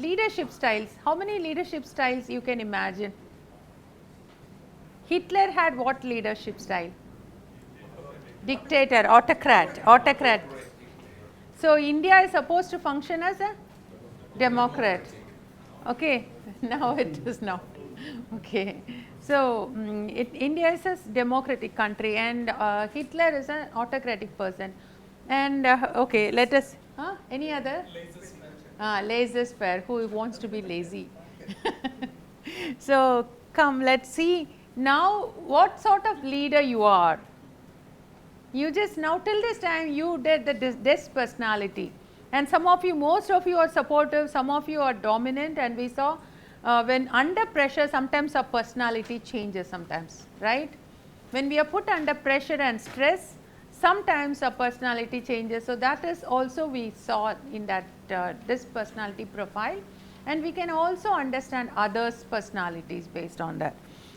leadership styles. How many leadership styles you can imagine? Hitler had what leadership style? Dictator, autocrat. So India is supposed to function as a democrat. Okay, now it is not. Okay, so India is a democratic country, and Hitler is an autocratic person. And okay, let us. Any other? Laissez-faire. Who wants to be lazy? So come, let's see now what sort of leader you are. You just now till this time you did the this personality, and some of you, most of you are supportive, some of you are dominant, and we saw when under pressure sometimes our personality changes sometimes, right? When we are put under pressure and stress, sometimes our personality changes. So that is also we saw in that this personality profile, and we can also understand others' personalities based on that.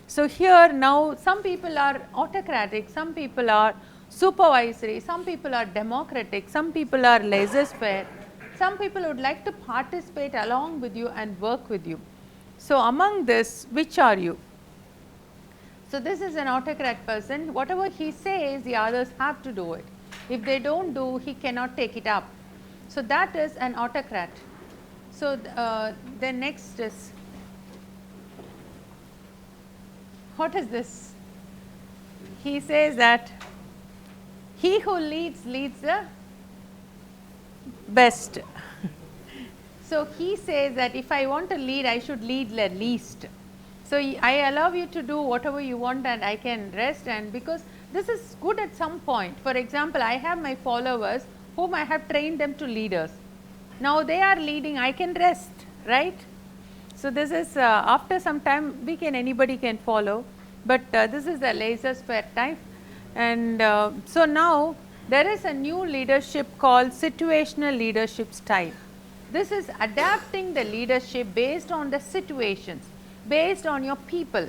So here now some people are autocratic, some people are supervisory, some people are democratic, some people are laissez-faire, some people would like to participate along with you and work with you. So among this, which are you? So this is an autocrat person. Whatever he says, the others have to do it. If they don't do, he cannot take it up. So that is an autocrat. So the next is, what is this? He says that he who leads, leads the best. So he says that if I want to lead, I should lead the least. So I allow you to do whatever you want, and I can rest, and because this is good at some point. For example, I have my followers whom I have trained them to leaders. Now they are leading, I can rest, right? So this is after some time anybody can follow, but this is the laissez-faire type. And so now there is a new leadership called situational leadership style. This is adapting the leadership based on the situations, based on your people.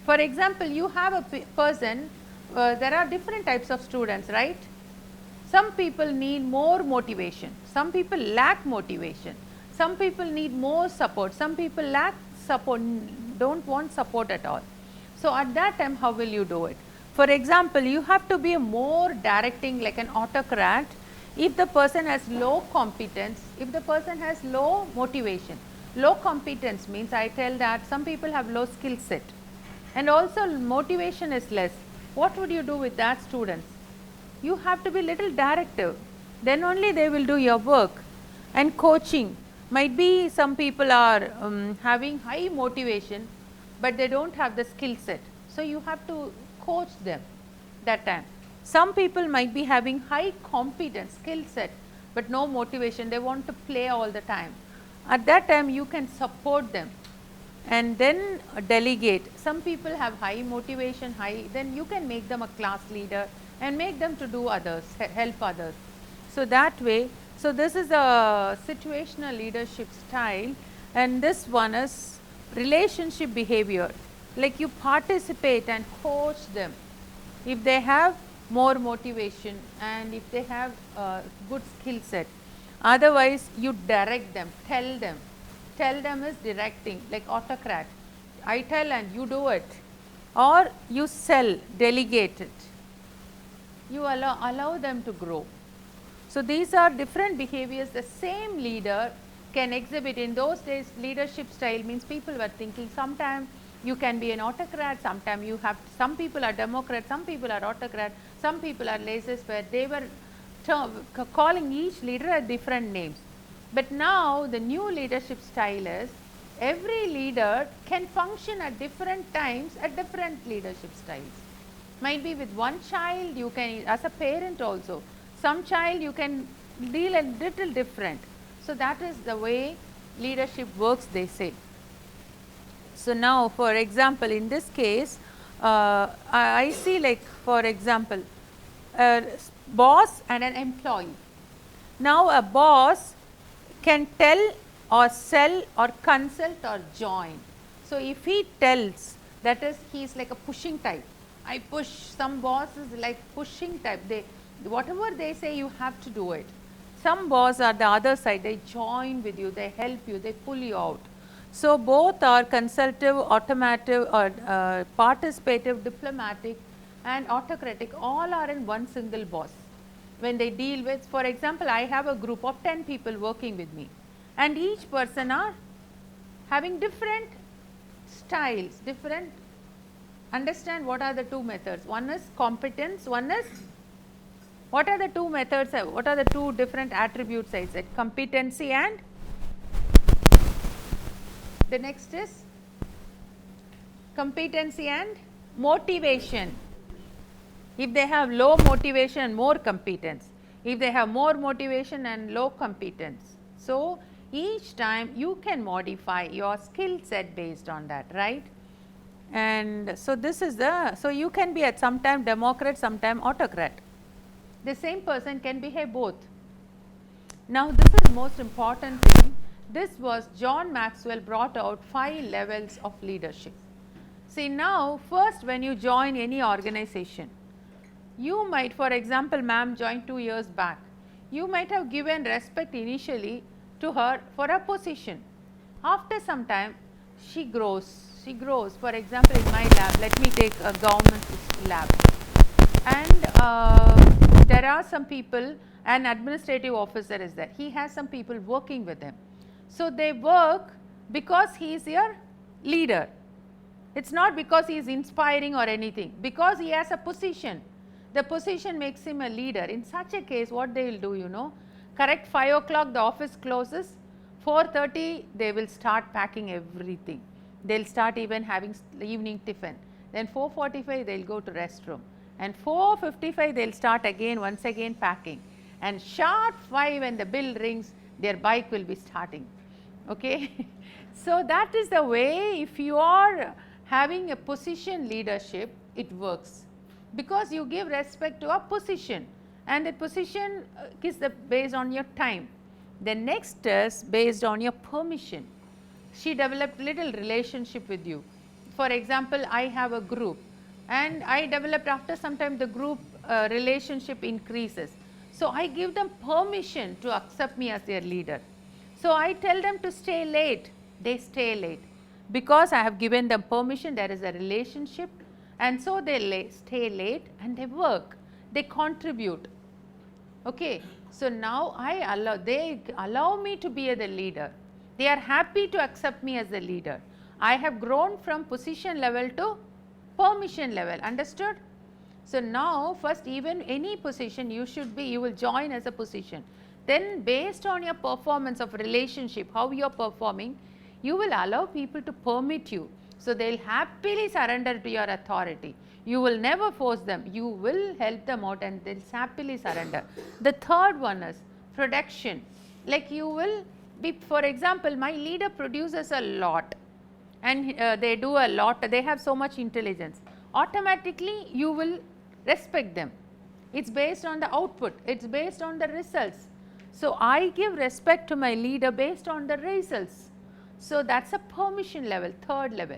For example, you have a person, there are different types of students, right? Some people need more motivation, some people lack motivation, some people need more support, some people lack support, don't want support at all. So at that time, how will you do it? For example, you have to be more directing like an autocrat if the person has low competence, if the person has low motivation. Low competence means I tell that some people have low skill set, and also motivation is less. What would you do with that students? You have to be little directive, then only they will do your work. And coaching might be some people are having high motivation, but they don't have the skill set. So you have to coach them that time. Some people might be having high competence, skill set, but no motivation, they want to play all the time. At that time you can support them and then delegate. Some people have high motivation, then you can make them a class leader and make them to do others, help others. So that way, so this is a situational leadership style, and this one is relationship behavior. Like you participate and coach them if they have more motivation and if they have good skill set. Otherwise you direct them, tell them. Tell them is directing, like autocrat. I tell and you do it, or you sell, delegate it. You allow them to grow. So these are different behaviors the same leader can exhibit. In those days, leadership style means people were thinking sometime you can be an autocrat, sometime you have, some people are democrat, some people are autocrat, some people are laissez-faire. They were calling each leader at different names. But now the new leadership style is every leader can function at different times at different leadership styles. Might be with one child, you can, as a parent also, some child you can deal a little different. So that is the way leadership works, they say. So now for example, in this case, I see like for example, a boss and an employee. Now a boss can tell or sell or consult or join. So if he tells, that is, he is like a pushing type. I push. Some boss is like pushing type. They, whatever they say, you have to do it. Some boss are the other side, they join with you, they help you, they pull you out. So both are consultative, automative, or participative, diplomatic and autocratic, all are in one single boss. When they deal with, for example, I have a group of 10 people working with me, and each person are having different styles, different, understand what are the two methods. One is competence, one is, what are the two methods, what are the two different attributes I said, competency and the next is competency and motivation. If they have low motivation, more competence. If they have more motivation and low competence. So each time you can modify your skill set based on that, right? And so this is the, so you can be at sometime democrat, sometime autocrat. The same person can behave both. Now this is most important thing. This was John Maxwell brought out 5 levels of leadership. See, now first when you join any organization, you might, for example, ma'am joined 2 years back, you might have given respect initially to her for a position. After some time she grows. For example, in my lab, let me take a government lab, and there are some people, an administrative officer is there, he has some people working with him. So they work because he is your leader. It is not because he is inspiring or anything, because he has a position. The position makes him a leader. In such a case, what they will do, you know, correct 5 o'clock the office closes, 4:30 they will start packing everything. They will start even having evening tiffin. Then 4:45 they will go to restroom, and 4:55 they will start again, once again packing, and sharp 5 when the bell rings, their bike will be starting. Okay. So that is the way, if you are having a position leadership, it works, because you give respect to a position, and the position is based on your time. The next is based on your permission. She developed little relationship with you. For example, I have a group, and I developed, after some time the group relationship increases. So I give them permission to accept me as their leader. So I tell them to stay late, they stay late, because I have given them permission, there is a relationship, and so they stay late and they work, they contribute. Okay. So now they allow me to be the leader. They are happy to accept me as the leader. I have grown from position level to permission level, understood? So now first, even any position you should be, you will join as a position. Then based on your performance of relationship, how you are performing, you will allow people to permit you. So they will happily surrender to your authority. You will never force them, you will help them out and they will happily surrender. The third one is production. Like you will be, for example, my leader produces a lot, and they do a lot, they have so much intelligence. Automatically you will respect them. It is based on the output, it is based on the results. So I give respect to my leader based on the results. So that is a permission level, third level.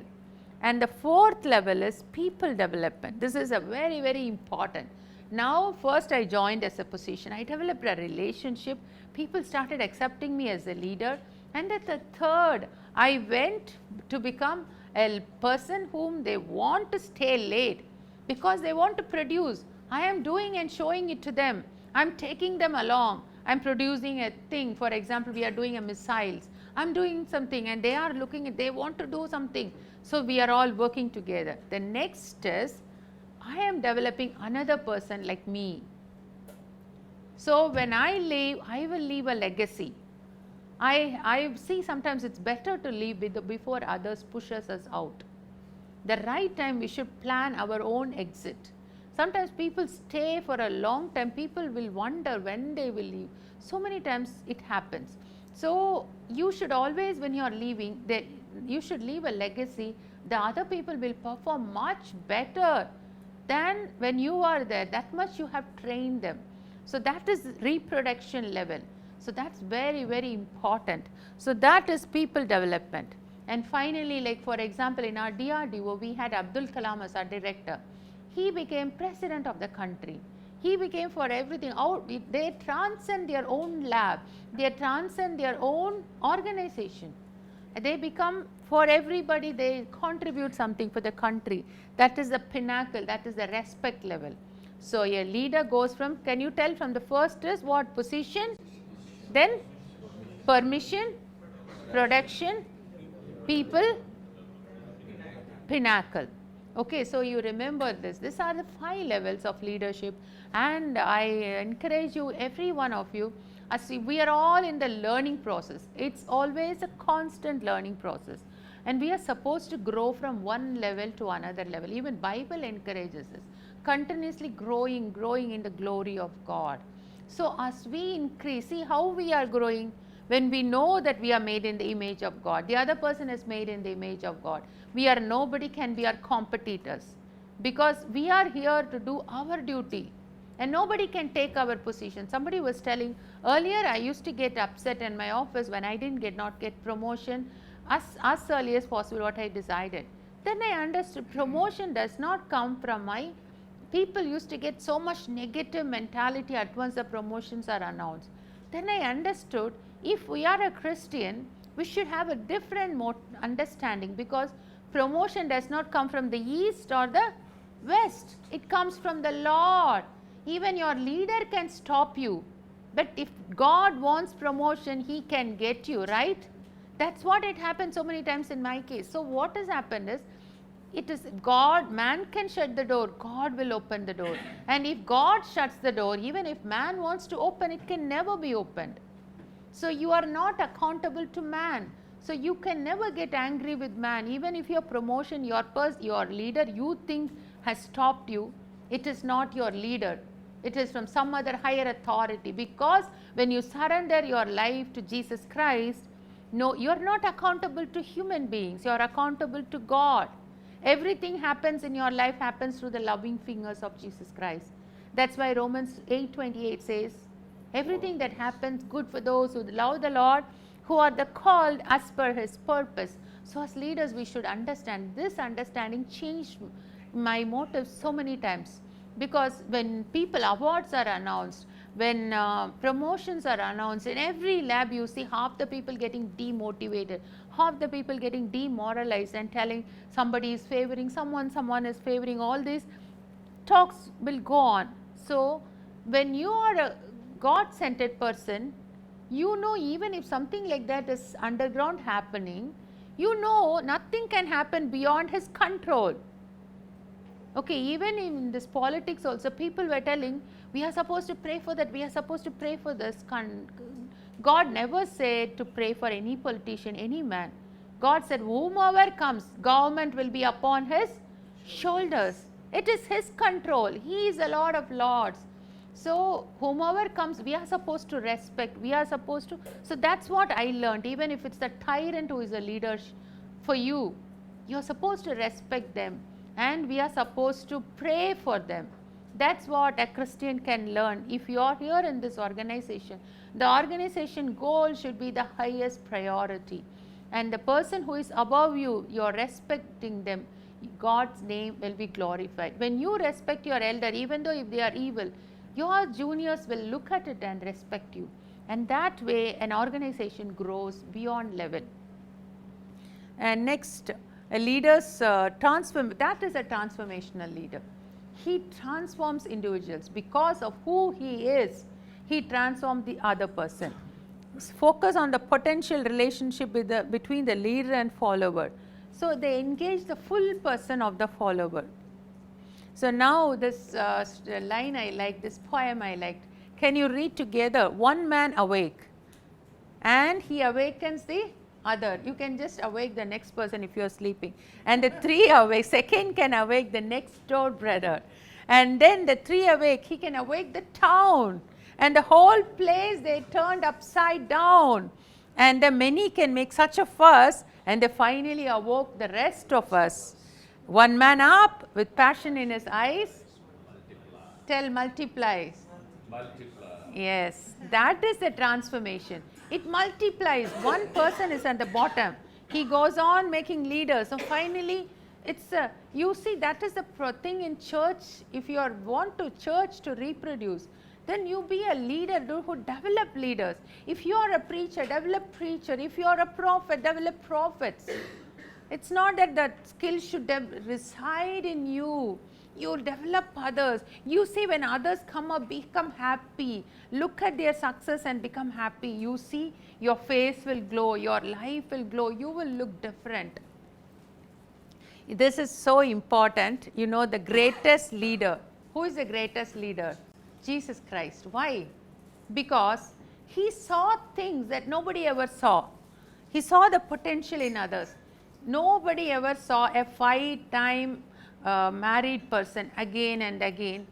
And the fourth level is people development. This is a very, very important. Now first I joined as a position, I developed a relationship, people started accepting me as a leader, and at the third I went to become a person whom they want to stay late, because they want to produce. I am doing and showing it to them, I am taking them along, I am producing a thing. For example, we are doing a missiles, I am doing something and they are looking at, they want to do something. So we are all working together. The next is, I am developing another person like me. So when I leave, I will leave a legacy. I see sometimes it is better to leave before others pushes us out. The right time we should plan our own exit. Sometimes people stay for a long time, people will wonder when they will leave. So many times it happens. So you should always, when you are leaving, you should leave a legacy. The other people will perform much better than when you are there, that much you have trained them. So that is reproduction level. So that is very, very important. So that is people development. And finally, like for example, in our DRDO, we had Abdul Kalam as our director. He became president of the country. He became for everything. They transcend their own lab. They transcend their own organization. They become for everybody. They contribute something for the country. That is the pinnacle. That is the respect level. So a leader goes from, can you tell from the first is what? Position, then permission, production, people, pinnacle. Okay, so you remember this. These are the 5 levels of leadership, and I encourage you, every one of you, as we are all in the learning process. It's always a constant learning process, and we are supposed to grow from one level to another level. Even Bible encourages us, continuously growing in the glory of God. So as we increase, see how we are growing. When we know that we are made in the image of God, the other person is made in the image of God, nobody can be our competitors, because we are here to do our duty and nobody can take our position. Somebody was telling earlier, I used to get upset in my office when I did not get promotion as early as possible what I decided. Then I understood promotion does not come from my, people used to get so much negative mentality at once the promotions are announced. Then I understood, if we are a Christian, we should have a different understanding, because promotion does not come from the east or the west. It comes from the Lord. Even your leader can stop you, but if God wants promotion, He can get you, right? That's what it happened so many times in my case. So what has happened is, it is God, man can shut the door, God will open the door. And if God shuts the door, even if man wants to open, it can never be opened. So you are not accountable to man. So you can never get angry with man. Even if your promotion, your leader you think has stopped you, it is not your leader. It is from some other higher authority. Because when you surrender your life to Jesus Christ, no, you are not accountable to human beings. You are accountable to God. Everything happens in your life happens through the loving fingers of Jesus Christ. That's why Romans 8:28 says, everything that happens good for those who love the Lord, who are the called as per His purpose. So as leaders we should understand. This understanding changed my motives so many times, because when people awards are announced, when promotions are announced, in every lab you see half the people getting demotivated, half the people getting demoralized and telling somebody is favoring someone is favoring, all these talks will go on. So when you are a God-centered person, you know, even if something like that is underground happening, you know nothing can happen beyond His control. Okay, even in this politics also, people were telling, we are supposed to pray for that, we are supposed to pray for this. God never said to pray for any politician, any man. God said, whomever comes, government will be upon his shoulders. It is His control. He is the Lord of Lords. So whomever comes, we are supposed to respect, we are supposed to, so that's what I learned. Even if it's the tyrant who is a leader for you, you are supposed to respect them, and we are supposed to pray for them. That's what a Christian can learn. If you are here in this organization, the organization goal should be the highest priority, and the person who is above you, you are respecting them, God's name will be glorified. When you respect your elder, even though if they are evil, your juniors will look at it and respect you, and that way an organization grows beyond level. And next, a leader's that is a transformational leader. He transforms individuals because of who he is. He transforms the other person. Focus on the potential relationship between the leader and follower. So they engage the full person of the follower. So now this line I like, this poem I liked. Can you read together? One man awake, and he awakens the other. You can just awake the next person if you are sleeping. And the 3 awake, second can awake the next door brother. And then the 3 awake, he can awake the town. And the whole place they turned upside down. And the many can make such a fuss, and they finally awoke the rest of us. One man up with passion in his eyes. Tell multiplies. Yes, that is the transformation. It multiplies. One person is at the bottom. He goes on making leaders. So finally, It's you see, that is the thing in church. If you want to church to reproduce, then you be a leader who develop leaders. If you are a preacher, develop preacher. If you are a prophet, develop prophets. It's not that the skill should reside in you. You develop others. You see, when others come up, become happy. Look at their success and become happy. You see, your face will glow, your life will glow, you will look different. This is so important. You know, the greatest leader. Who is the greatest leader? Jesus Christ. Why? Because he saw things that nobody ever saw. He saw the potential in others. Nobody ever saw a 5-time married person again and again.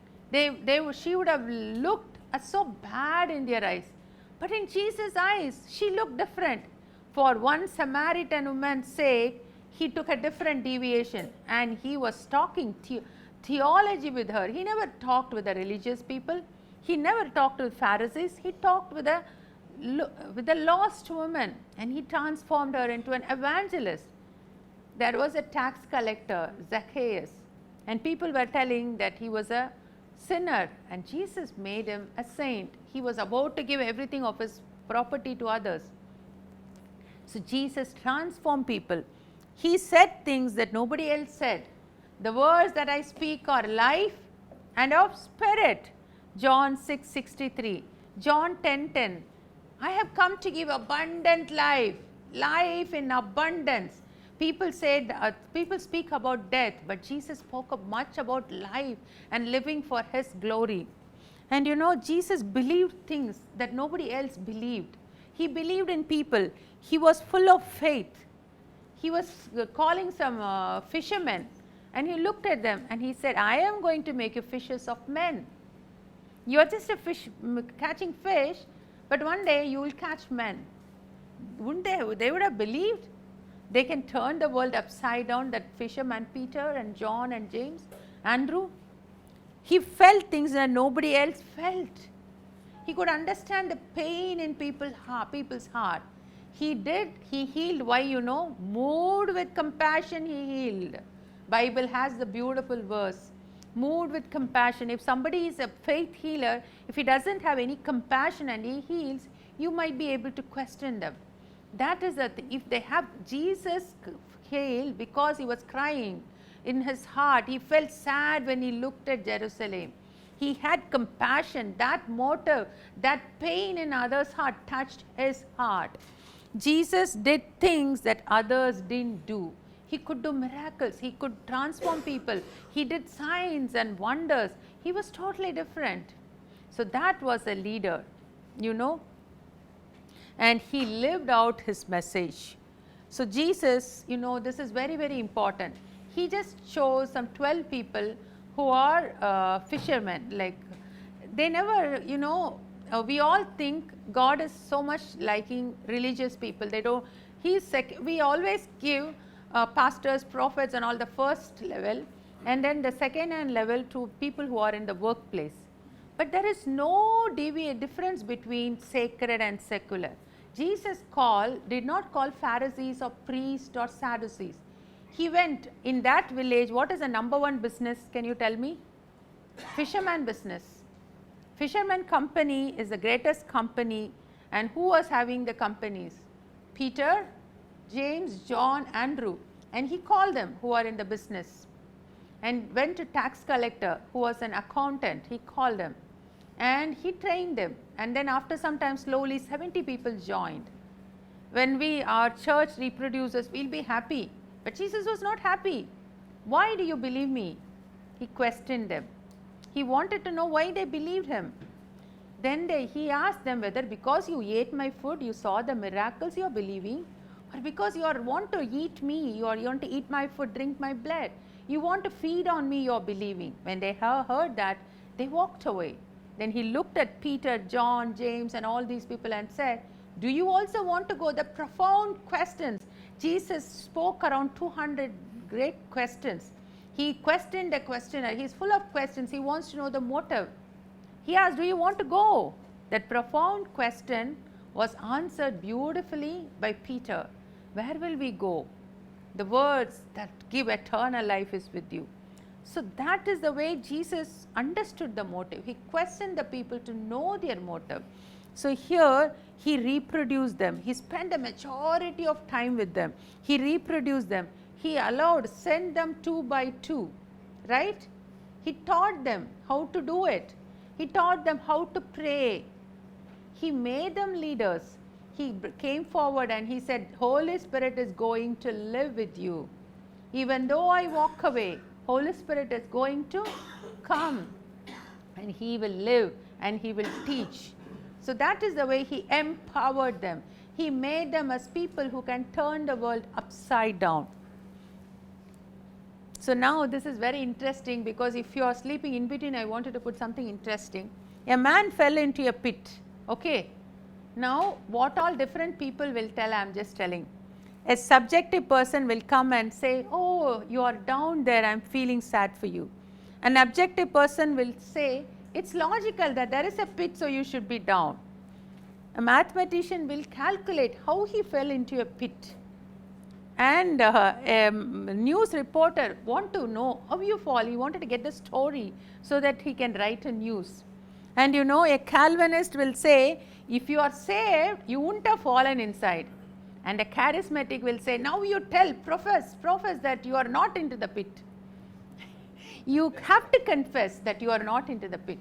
She would have looked so bad in their eyes. But in Jesus' eyes, she looked different. For one Samaritan woman's sake, he took a different deviation, and he was talking theology with her. He never talked with the religious people. He never talked with Pharisees. He talked with a lost woman, and he transformed her into an evangelist. There was a tax collector, Zacchaeus, and people were telling that he was a sinner, and Jesus made him a saint. He was about to give everything of his property to others. So Jesus transformed people. He said things that nobody else said. The words that I speak are life and of spirit. John 6:63. John 10:10. I have come to give abundant life, life in abundance. People speak about death, but Jesus spoke much about life and living for his glory. And you know, Jesus believed things that nobody else believed. He believed in people. He was full of faith. He was calling some fishermen, and he looked at them and he said, I am going to make you fishers of men. You are just a fish catching fish, but one day you will catch men. Wouldn't they? They would have believed. They can turn the world upside down, that fisherman Peter and John and James, Andrew. He felt things that nobody else felt. He could understand the pain in people's heart. He healed. Why? You know, moved with compassion he healed. Bible has the beautiful verse, moved with compassion. If somebody is a faith healer, if he doesn't have any compassion and he heals, you might be able to question them. That is the thing. If they have, Jesus healed because he was crying in his heart. He felt sad when he looked at Jerusalem. He had compassion. That motive, that pain in others' heart touched his heart. Jesus did things that others didn't do. He could do miracles. He could transform people. He did signs and wonders. He was totally different. So that was a leader, you know. And he lived out his message. So Jesus, you know, this is very, very important. He just chose some 12 people who are fishermen. Like, they never, you know, we all think God is so much liking religious people. They don't. We always give pastors, prophets, and all the first level, and then the second and level to people who are in the workplace. But there is no difference between sacred and secular. Jesus did not call Pharisees or priests or Sadducees. He went in that village. What is the number one business? Can you tell me? Fisherman business. Fisherman company is the greatest company. And who was having the companies? Peter, James, John, Andrew. And he called them who are in the business. And went to tax collector who was an accountant. He called them. And he trained them. And then after some time, slowly 70 people joined. When our church reproduces, we'll be happy. But Jesus was not happy. Why do you believe me? He questioned them. He wanted to know why they believed him. Then he asked them whether because you ate my food, you saw the miracles, you are believing, or because you want to eat me, or you want to eat my food, drink my blood, you want to feed on me, you are believing. When they heard that, they walked away. Then he looked at Peter, John, James, and all these people and said, do you also want to go? The profound questions. Jesus spoke around 200 great questions. He questioned the questioner. He's full of questions. He wants to know the motive. He asked, do you want to go? That profound question was answered beautifully by Peter. Where will we go? The words that give eternal life is with you. So that is the way Jesus understood the motive. He questioned the people to know their motive. So here he reproduced them. He spent the majority of time with them. He reproduced them. He allowed, sent them 2 by 2, right? He taught them how to do it. He taught them how to pray. He made them leaders. He came forward and he said, Holy Spirit is going to live with you. Even though I walk away, Holy Spirit is going to come and he will live and he will teach. So that is the way he empowered them. He made them as people who can turn the world upside down. So now this is very interesting, because if you are sleeping in between, I wanted to put something interesting. A man fell into a pit. Okay. Now what all different people will tell, I am just telling. A subjective person will come and say, oh, you are down there, I am feeling sad for you. An objective person will say, it's logical that there is a pit, so you should be down. A mathematician will calculate how he fell into a pit. And a news reporter want to know how you fall. He wanted to get the story so that he can write a news. And you know, a Calvinist will say, if you are saved, you wouldn't have fallen inside. And a charismatic will say, now you tell, profess that you are not into the pit. You have to confess that you are not into the pit.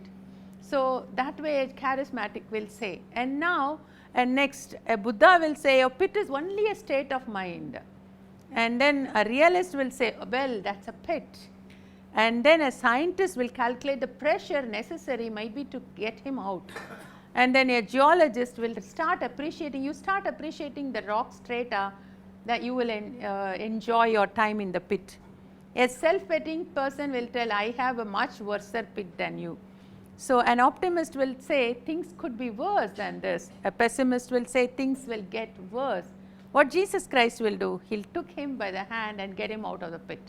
So that way a charismatic will say. And now next a Buddha will say, a pit is only a state of mind. And then a realist will say, well, that's a pit. And then a scientist will calculate the pressure necessary might be to get him out. And then a geologist will start appreciating, you start appreciating the rock strata, that you will enjoy your time in the pit. A self-pitying person will tell, I have a much worse pit than you. So an optimist will say, things could be worse than this. A pessimist will say, things will get worse. What Jesus Christ will do? He'll took him by the hand and get him out of the pit.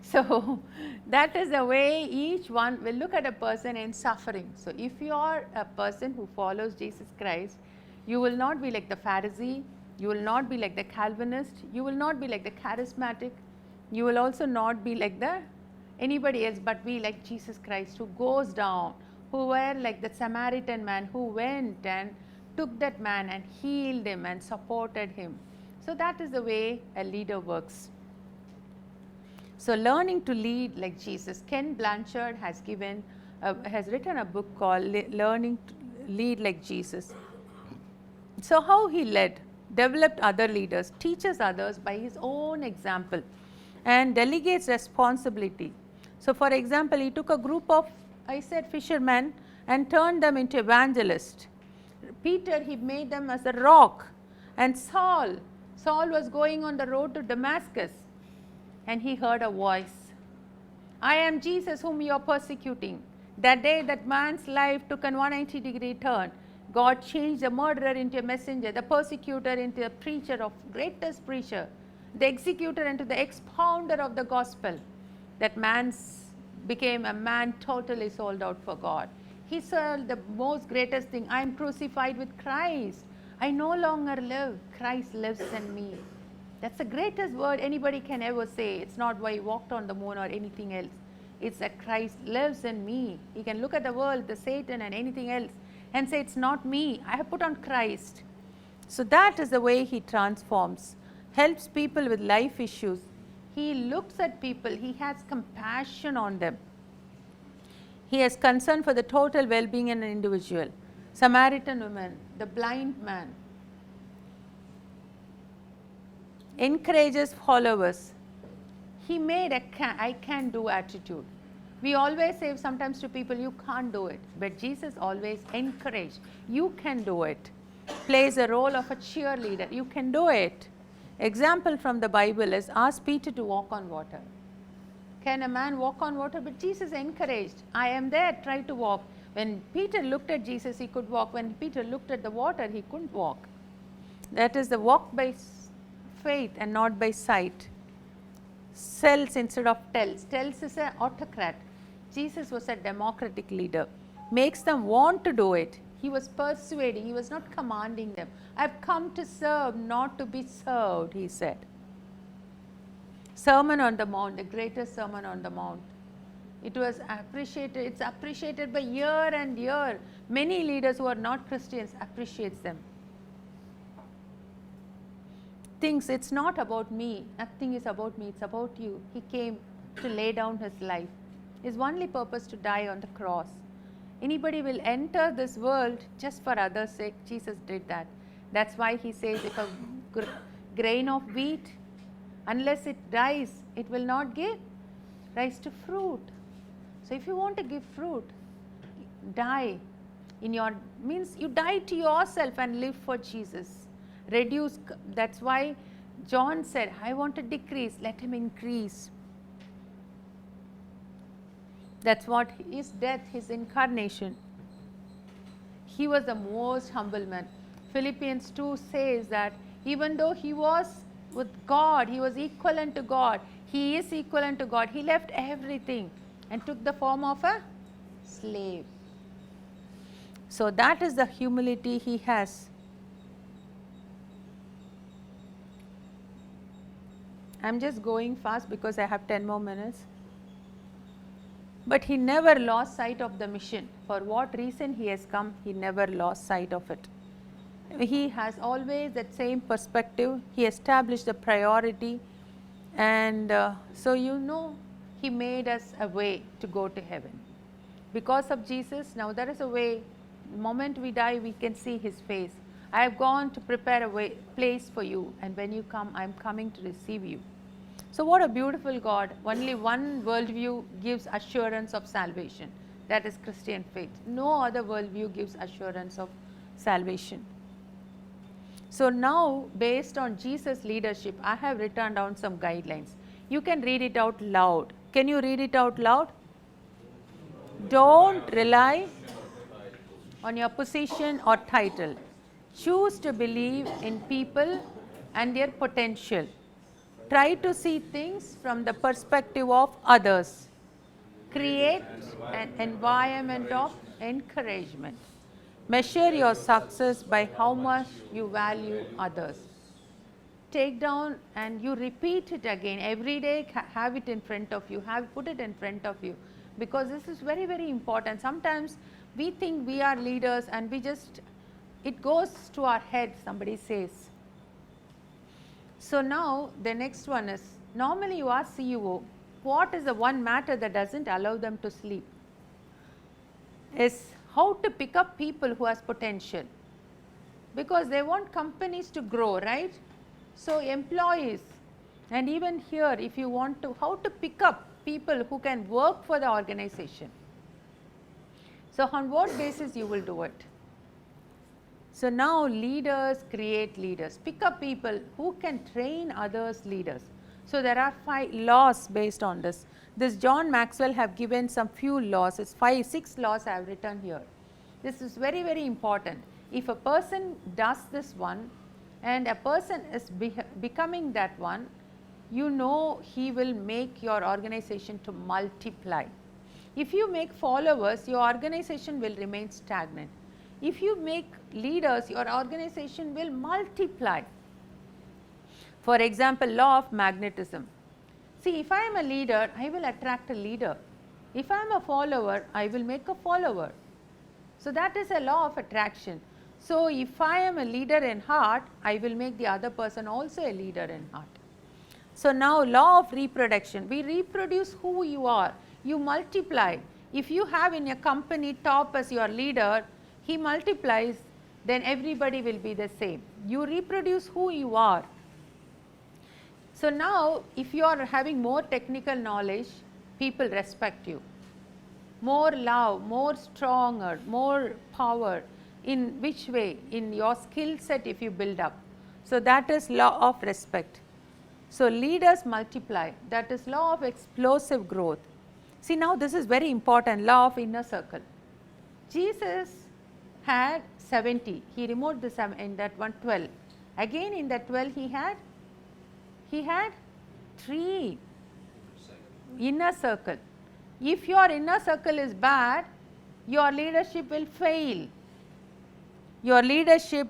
So that is the way each one will look at a person in suffering. So if you are a person who follows Jesus Christ, you will not be like the Pharisee, you will not be like the Calvinist, you will not be like the charismatic, you will also not be like the anybody else, but be like Jesus Christ, who goes down, who were like the Samaritan man who went and took that man and healed him and supported him. So that is the way a leader works. So learning to lead like Jesus. Ken Blanchard has written a book called Learning to Lead Like Jesus. So how he led, developed other leaders, teaches others by his own example, and delegates responsibility. So for example, he took a group of, I said, fishermen and turned them into evangelists. Peter, he made them as a rock. And Saul was going on the road to Damascus, and he heard a voice. I am Jesus whom you are persecuting. That day that man's life took a 180-degree turn. God changed the murderer into a messenger, the persecutor into a preacher of greatest preacher, the executor into the expounder of the gospel. That man became a man totally sold out for God. He said the most greatest thing, I am crucified with Christ. I no longer live, Christ lives in me. That's the greatest word anybody can ever say. It's not why he walked on the moon or anything else. It's that Christ lives in me. He can look at the world, the Satan and anything else and say, it's not me, I have put on Christ. So that is the way he transforms, helps people with life issues. He looks at people, he has compassion on them. He has concern for the total well-being in an individual. Samaritan woman, the blind man. Encourages followers. He made a I can do attitude. We always say sometimes to people, you can't do it. But Jesus always encouraged, you can do it. Plays a role of a cheerleader, you can do it. Example from the Bible is, ask Peter to walk on water. Can a man walk on water? But Jesus encouraged, I am there, try to walk. When Peter looked at Jesus, he could walk. When Peter looked at the water, he couldn't walk. That is the walk by faith and not by sight. Sells instead of tells. Tells is an autocrat. Jesus was a democratic leader. Makes them want to do it. He was persuading, he was not commanding them. I have come to serve, not to be served, he said. Sermon on the Mount, the greatest Sermon on the Mount. It was appreciated, it's appreciated by year and year. Many leaders who are not Christians appreciates them. Thinks it's not about me, nothing is about me, it's about you. He came to lay down his life. His only purpose to die on the cross. Anybody will enter this world just for others' sake. Jesus did that. That's why he says if a grain of wheat, unless it dies, it will not give rise to fruit. So if you want to give fruit, die in your, means you die to yourself and live for Jesus. Reduce, that's why John said, I want to decrease, let him increase. That's what his death, his incarnation. He was the most humble man. Philippians 2 says that even though he was with God, he was equivalent to God, he is equivalent to God, he left everything and took the form of a slave. So that is the humility he has. I am just going fast because I have 10 more minutes. But he never lost sight of the mission. For what reason he has come, he never lost sight of it. He has always that same perspective. He established the priority, and so he made us a way to go to heaven. Because of Jesus, now there is a way. The moment we die, we can see his face. I have gone to prepare a place for you, and when you come, I am coming to receive you. So what a beautiful God. Only one worldview gives assurance of salvation. That is Christian faith. No other worldview gives assurance of salvation. So now, based on Jesus' leadership, I have written down some guidelines. You can read it out loud. Can you read it out loud? Don't rely on your position or title. Choose to believe in people and their potential. Try to see things from the perspective of others. Create an environment of encouragement. Measure your success by how much you value others. Take down and you repeat it again every day. Have it in front of you. Put it in front of you, because this is very, very important. Sometimes we think we are leaders and it goes to our head, somebody says. So now the next one is, normally you ask CEO, what is the one matter that doesn't allow them to sleep? Is how to pick up people who has potential, because they want companies to grow, right? So employees, and even here if you want to, how to pick up people who can work for the organization. So on what basis you will do it? So now leaders create leaders. Pick up people who can train others leaders. So there are 5 laws based on this. This John Maxwell have given some few laws. It's 6 laws I have written here. This is very, very important. If a person does this one and a person is becoming that one, he will make your organization to multiply. If you make followers, your organization will remain stagnant. If you make leaders, your organization will multiply. For example, law of magnetism. See, if I am a leader, I will attract a leader. If I am a follower, I will make a follower. So that is a law of attraction. So if I am a leader in heart, I will make the other person also a leader in heart. So now law of reproduction. We reproduce who you are. You multiply. If you have in your company top as your leader, he multiplies, then everybody will be the same. You reproduce who you are. So now if you are having more technical knowledge, people respect you. More love, more stronger, more power. In which way? In your skill set if you build up. So that is law of respect. So leaders multiply. That is law of explosive growth. See, now this is very important, law of inner circle. Jesus had 70. He removed the 7 in that one 12. Again in that 12 he had 3 inner circle. If your inner circle is bad, your leadership will fail. Your leadership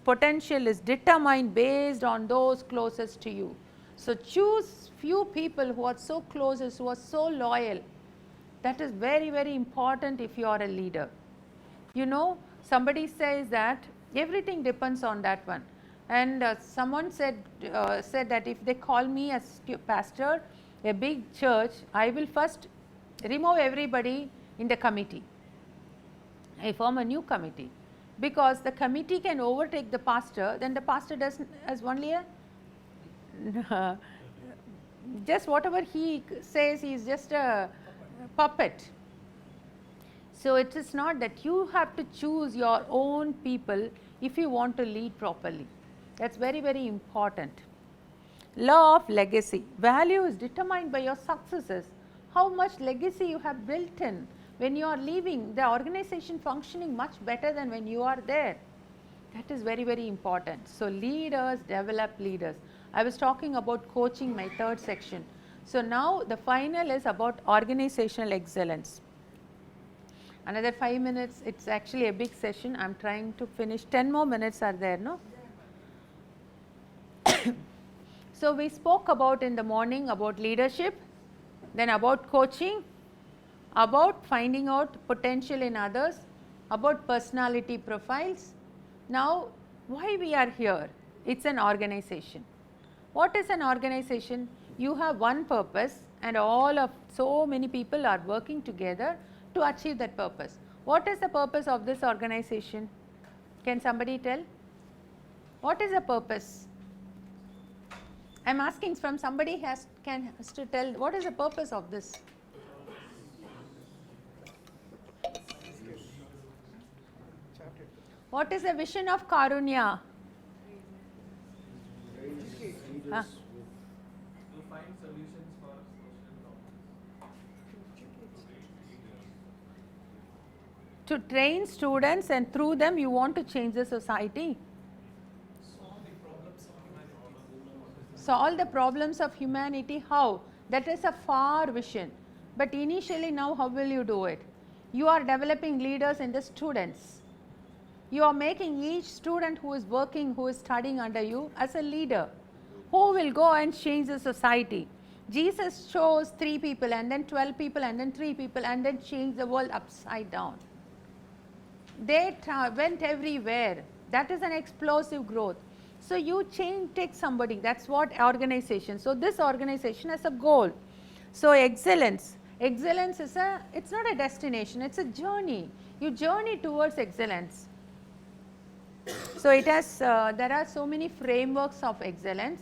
potential is determined based on those closest to you. So choose few people who are so closest, who are so loyal. That is very, very important if you are a leader. You know, somebody says that everything depends on that one. And someone said that if they call me as pastor, a big church, I will first remove everybody in the committee. I form a new committee, because the committee can overtake the pastor, then the pastor does as only a just whatever he says, he is just a puppet. So it is not that you have to choose your own people if you want to lead properly. That's very, very important. Law of legacy. Value is determined by your successes. How much legacy you have built in. When you are leaving, the organization functioning much better than when you are there. That is very, very important. So leaders develop leaders. I was talking about coaching, my third section. So now the final is about organizational excellence. Another 5 minutes, it's actually a big session. I am trying to finish. 10 more minutes are there, no? So we spoke about in the morning about leadership, then about coaching, about finding out potential in others, about personality profiles. Now why we are here? It's an organization. What is an organization? You have one purpose and so many people are working together to achieve that purpose. What is the purpose of this organization? Can somebody tell? What is the purpose? I am asking from somebody has to tell what is the purpose of this. What is the vision of Karunya? Huh? To find solutions for social problems. To train students, and through them you want to change the society. Solve the problems of humanity. How? That is a far vision. But initially now how will you do it? You are developing leaders in the students. You are making each student who is working, who is studying under you as a leader, who will go and change the society. Jesus chose 3 people and then 12 people and then 3 people and then changed the world upside down. They went everywhere. That is an explosive growth. So you take somebody, that's what organization. So this organization has a goal. So excellence is it's not a destination, it's a journey. You journey towards excellence. So it has, there are so many frameworks of excellence.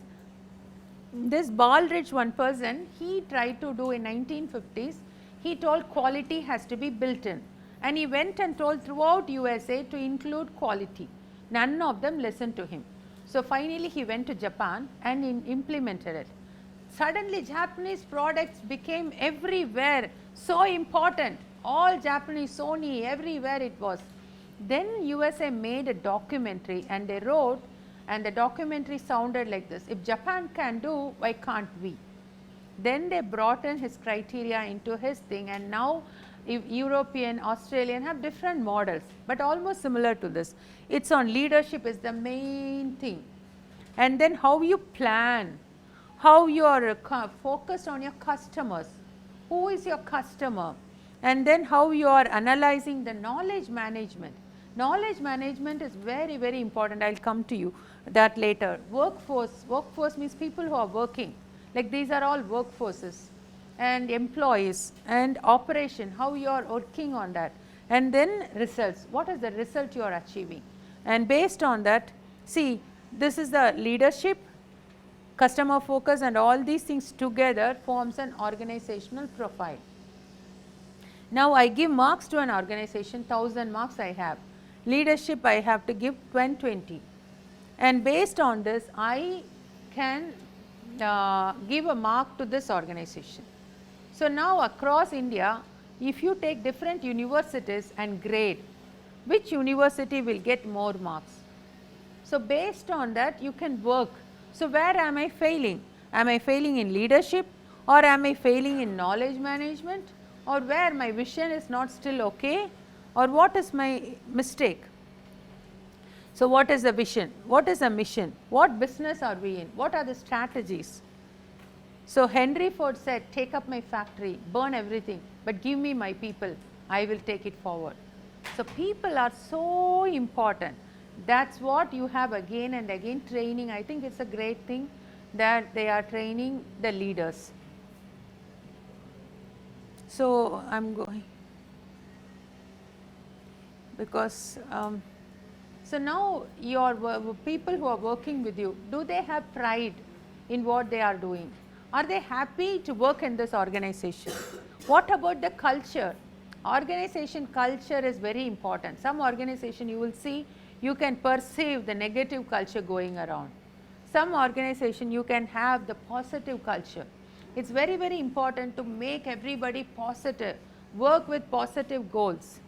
This Baldrige, one person, he tried to do in 1950s, he told quality has to be built in. And he went and told throughout USA to include quality. None of them listened to him. So finally he went to Japan and implemented it. Suddenly Japanese products became everywhere so important. All Japanese, Sony, everywhere it was. Then USA made a documentary and they wrote, and the documentary sounded like this: if Japan can do, why can't we? Then they brought in his criteria into his thing, and now European, Australian have different models, but almost similar to this. It's on leadership is the main thing. And then how you plan, how you are focused on your customers, who is your customer, and then how you are analyzing the knowledge management. Knowledge management is very, very important. I will come to you that later. Workforce means people who are working, like these are all workforces, and employees, and operation, how you are working on that, and then results, what is the result you are achieving, and based on that, see, this is the leadership, customer focus, and all these things together forms an organizational profile. Now I give marks to an organization, 1000 marks I have. Leadership I have to give 20, and based on this I can give a mark to this organization. So now across India, if you take different universities and grade, which university will get more marks? So based on that you can work. So where am I failing? Am I failing in leadership, or am I failing in knowledge management, or where my vision is not still okay, or what is my mistake? So what is the vision? What is the mission? What business are we in? What are the strategies? So Henry Ford said, take up my factory, burn everything, but give me my people, I will take it forward. So people are so important. That's what you have again and again training. I think it's a great thing that they are training the leaders. So I'm going, because so now your people who are working with you, do they have pride in what they are doing? Are they happy to work in this organization? What about the culture? Organization culture is very important. Some organization you will see, you can perceive the negative culture going around. Some organization you can have the positive culture. It's very, very important to make everybody positive, work with positive goals.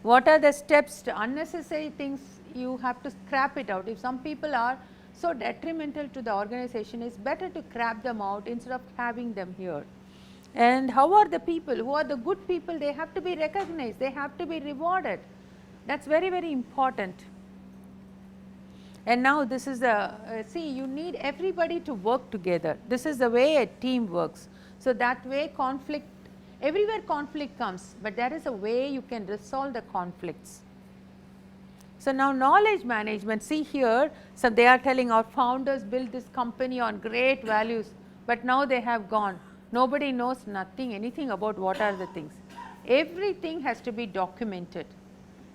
What are the steps to unnecessary things? You have to scrap it out. If some people are so detrimental to the organization, it's better to scrap them out instead of having them here. And how are the people who are the good people? They have to be recognized, they have to be rewarded. That's very, very important. And now this is the see, you need everybody to work together. This is the way a team works. So that way conflict, everywhere conflict comes, but there is a way you can resolve the conflicts. So now knowledge management, see here, so they are telling our founders built this company on great values, but now they have gone. Nobody knows nothing, anything about what are the things. Everything has to be documented.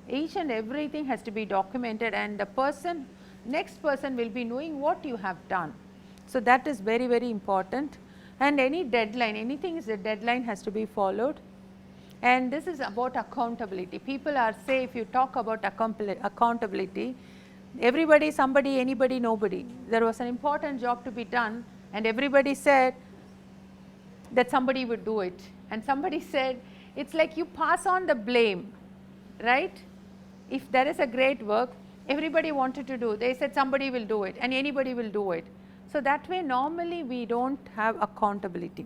Each and everything has to be documented, and the person, next person will be knowing what you have done. So that is very, very important. And any deadline, anything is a deadline has to be followed. And this is about accountability. People are say, if you talk about accountability, everybody, somebody, anybody, nobody. There was an important job to be done, and everybody said that somebody would do it. And somebody said, it's like you pass on the blame, right? If there is a great work, everybody wanted to do, they said somebody will do it and anybody will do it. So that way normally we don't have accountability.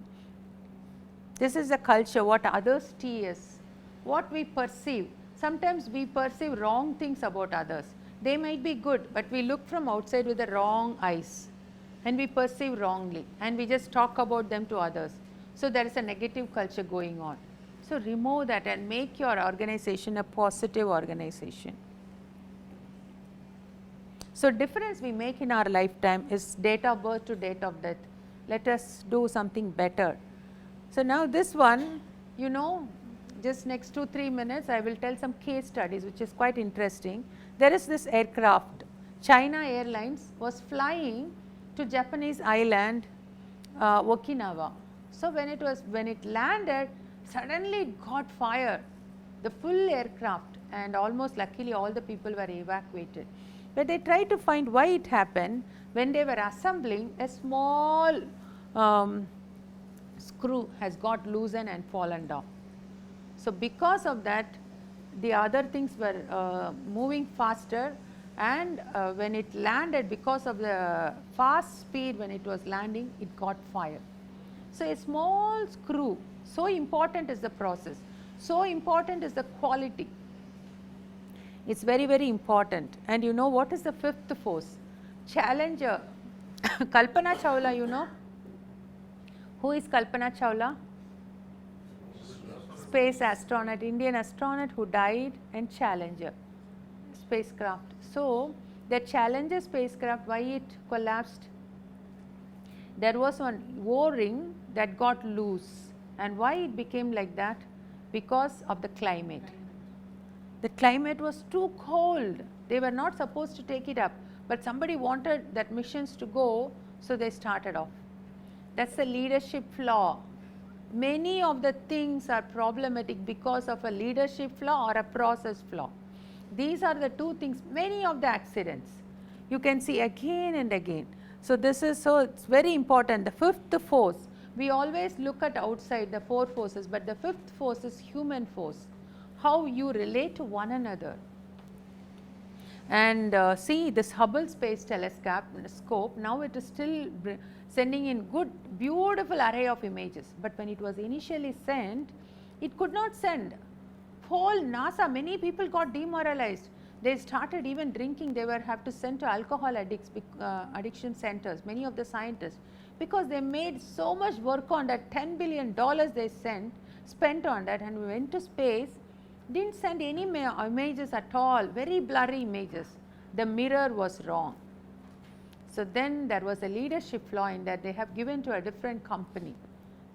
This is the culture, what others see us, what we perceive. Sometimes we perceive wrong things about others. They might be good, but we look from outside with the wrong eyes and we perceive wrongly and we just talk about them to others. So there is a negative culture going on. So remove that and make your organization a positive organization. So difference we make in our lifetime is date of birth to date of death. Let us do something better. So now this one, you know, just next 2-3 minutes I will tell some case studies which is quite interesting. There is this aircraft, China Airlines was flying to Japanese island Okinawa. So when it landed, suddenly it got fire, the full aircraft, and almost luckily all the people were evacuated. But they tried to find why it happened. When they were assembling, a small screw has got loosened and fallen down. So because of that, the other things were moving faster, and when it landed, because of the fast speed when it was landing, it got fire. So a small screw, so important is the process, so important is the quality. It's very, very important. And you know what is the fifth force? Challenger. Kalpana Chawla, you know? Who is Kalpana Chawla? Space astronaut, Indian astronaut who died, and Challenger spacecraft. So the Challenger spacecraft, why it collapsed? There was one O-ring that got loose. And why it became like that? Because of the climate. The climate was too cold. They were not supposed to take it up, but somebody wanted that missions to go, so they started off. That's the leadership flaw. Many of the things are problematic because of a leadership flaw or a process flaw. These are the two things, many of the accidents you can see again and again. So this is, so it's very important. The fifth force, we always look at outside the four forces, but the fifth force is human force, how you relate to one another. And see this Hubble Space Telescope, now it is still sending in good, beautiful array of images. But when it was initially sent, it could not send. Whole NASA, many people got demoralized. They started even drinking. They were have to send to alcohol addiction centers, many of the scientists, because they made so much work on that. $10 billion they spent on that, and we went to space, didn't send any images at all, very blurry images. The mirror was wrong. So then there was a leadership flaw in that they have given to a different company.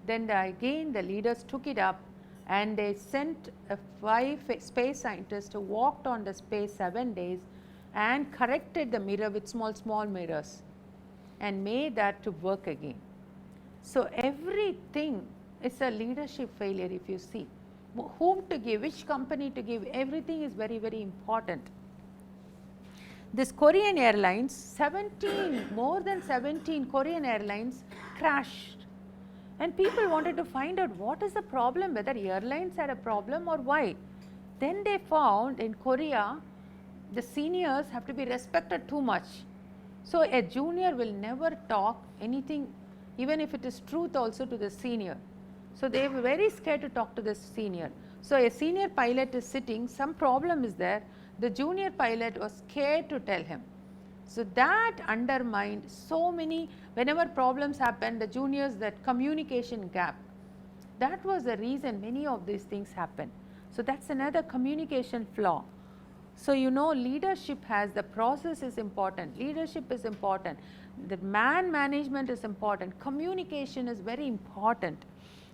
Then again the leaders took it up, and they sent 5 space scientists who walked on the space 7 days and corrected the mirror with small mirrors and made that to work again. So everything is a leadership failure if you see. Whom to give, which company to give, everything is very important. This Korean Airlines, more than 17 Korean airlines crashed, and people wanted to find out what is the problem, whether airlines had a problem or why. Then they found in Korea, the seniors have to be respected too much. So a junior will never talk anything, even if it is truth also, to the senior. So they were very scared to talk to the senior. So a senior pilot is sitting, some problem is there, the junior pilot was scared to tell him. So that undermined so many, whenever problems happen, the juniors, that communication gap, that was the reason many of these things happen. So that's another communication flaw. So you know, leadership has, the process is important, leadership is important, the management is important, communication is very important.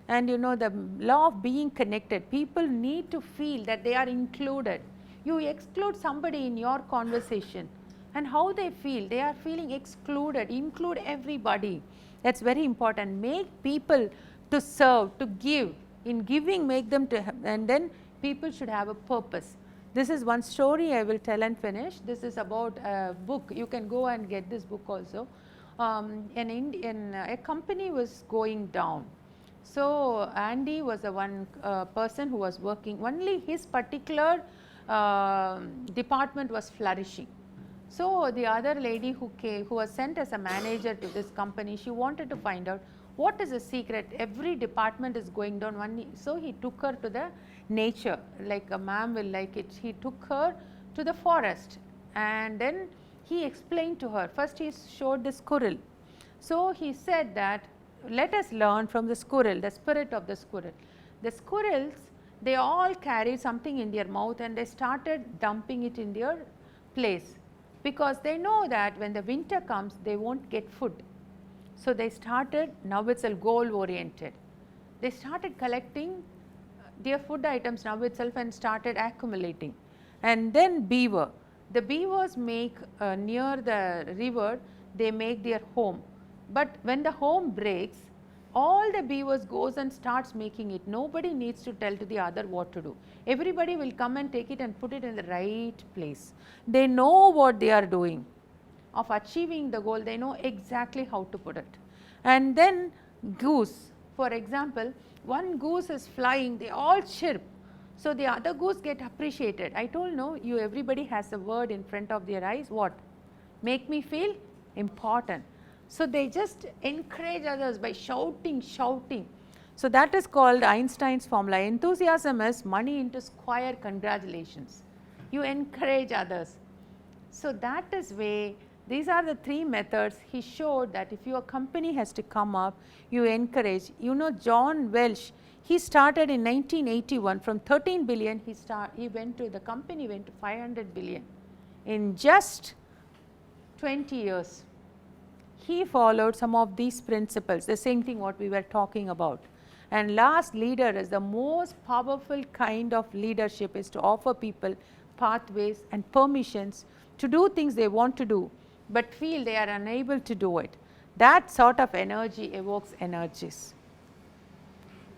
And you know, the law of being connected, people need to feel that they are included. You exclude somebody in your conversation, and how they feel, they are feeling excluded, include everybody. That's very important. Make people to serve, to give, in giving make them to have, and then people should have a purpose. This is one story I will tell and finish. This is about a book. You can go and get this book also. A company was going down. So Andy was the one person who was working, only his particular department was flourishing. So the other lady who was sent as a manager to this company, she wanted to find out what is the secret. Every department is going down. So he took her to the nature, like a ma'am will like it. He took her to the forest, and then he explained to her. First he showed the squirrel. So he said that let us learn from the squirrel, the spirit of the squirrel. The squirrels, they all carried something in their mouth, and they started dumping it in their place, because they know that when the winter comes they won't get food. So they started, now it's a goal oriented. They started collecting their food items now itself and started accumulating. And then beaver, the beavers make near the river, they make their home. But when the home breaks, all the beavers goes and starts making it. Nobody needs to tell to the other what to do. Everybody will come and take it and put it in the right place. They know what they are doing of achieving the goal. They know exactly how to put it. And then goose, for example, one goose is flying, they all chirp. So the other goose get appreciated. I told no, you everybody has a word in front of their eyes. What? Make me feel important. So they just encourage others by shouting. So that is called Einstein's formula. Enthusiasm is money into square congratulations. You encourage others. So that is way, these are the 3 methods. He showed that if your company has to come up, you encourage. You know, John Welch, he started in 1981 from 13 billion, the company went to 500 billion in just 20 years. He followed some of these principles, the same thing what we were talking about. And last, leader is the most powerful kind of leadership, is to offer people pathways and permissions to do things they want to do, but feel they are unable to do it. That sort of energy evokes energies.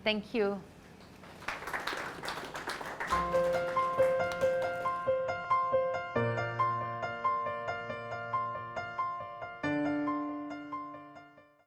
Thank you.